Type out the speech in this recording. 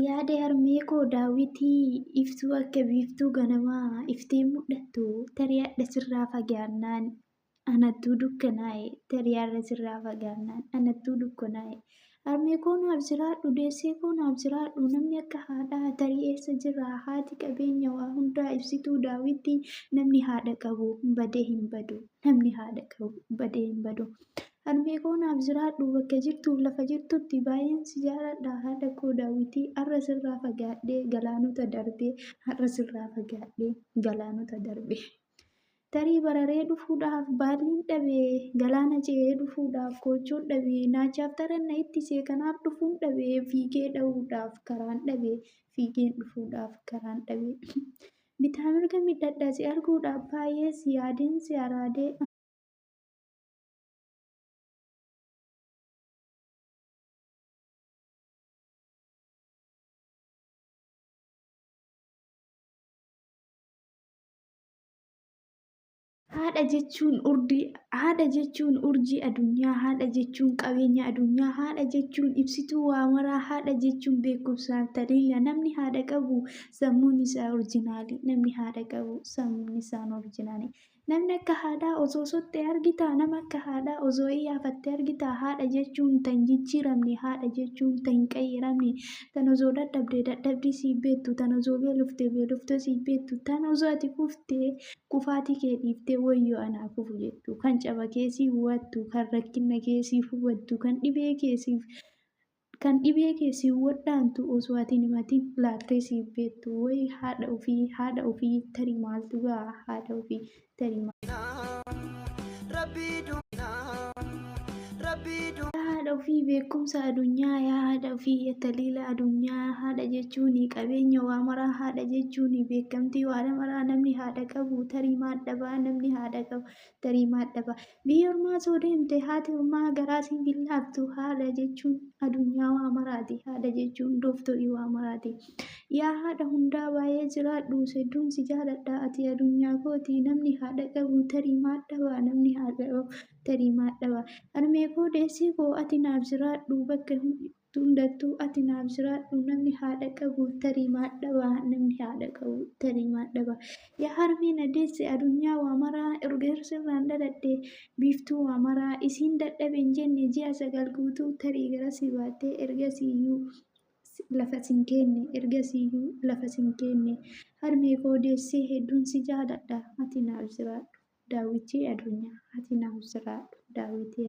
Yaada harmee koo daawwitii iftuu akka biiftuu ganamaa iftee mul'attu tarii hadha sirraa fagaannaan anattuu dukkanaa'e tarii har'a sirraa fagaannaan anattuu dukkanaa'e. Harmee koo naaf jiraadhu deessee koo naaf jiraadhu namni akka haadhaa tarii eessa jira haati qabeenya waa hundaa ibsituu daawwitii namni haadha qabu badee hin badu namni haadha qabu badee hin badu. Harmee koo naaf jiraadhu bakka jirtuuf lafa jirtutti baay'een si jaaladha haadha koo daawwitii har'a sirraa fagaadhee galaanota darbee har'a sirraa fagaadhee galaanota darbee. Tarii bararee dhufuudhaaf baalliin dhabee galaana ce'ee dhufuudhaaf koochoon dhabee naachaaf taranna ittisee kanaaf dhufuun dhabee fiigee dha'uudhaaf karaan dhabee fiigeen dhufuudhaaf karaan dhabee. Bitaa mirga miidhagdhaa si arguudhaaf baay'ee si yaadeen si araadee. Haadha jechuun urjii adunyaa, haadha jechuun qabeenya adunyaa, haadha jechuun ibsituu waa maraa, haadha jechuun beekumsaaf taliila. Namni haadha qabu sammuun isaa orjinaali. Namni haadha qabu sammuun isaa orjinaali. Namni akka haadhaa osoo sottee argitaa, nama akka haadhaa osoo iyyaafattee argitaa. Haadha jechuun tan jijjiiramne, haadha jechuun tan qayyiramne, tan osoo dadhabdee dadhabdii siif beektu, tan osoo beeloftee beeloftee siif beektu, tan osoo ati kuftee kufaatii kee dhiiftee wayyoo anaa kufu jettu, kan caba keessii hubattu, kan rakkina keessii hubattu, kan dhibee keessii wadhaantu osoo ati himatiin laattee siif beektu wayi haadha ofii tarii maaltu ga'a haadha ofii tarii haadha ofii beekumsa adunyaa yaa haadha ofii taliila adunyaa haadha jechuun qabeenya waa maraa haadha jechuun beekamtii waa maraa namni haadha qabu tarii maadhabaa namni haadha qabu tarii maadhabaa biyya ormaa soo deemte haati ormaa garaa siin billaaftu haadha jechuun adunyaa waa maraati haadha jechuun dooftorii waa maraati. Yaa haadha hundaa baay'ee jiraadhu sedduun si jaaladha ati adunyaa kooti namni haadha qabu tarii maadhabaa namni haadha qabu tarii maadhabaa. Harmee koo deessee koo ati naaf jiraadhu bakka hundattuu ati naaf jiraadhu namni haadha qabu tarii maadhabaa namni haadha qabu tarii maadhabaa. Yaa harmee na deesse adunyaa waa maraa erga sirraan dhaladhe biiftuu waa maraa isiin dadhabe hin jenne ji'a 9 guutuu tarii gara si baattee ergasiiyyuu lafa sin kenne ergasiiyyuu lafa sin kenne. Harmee koo deessee hedduun si jaaladha ati naaf jiraadhu daawwitii adunyaa ati naaf jiraadhu daawwitii.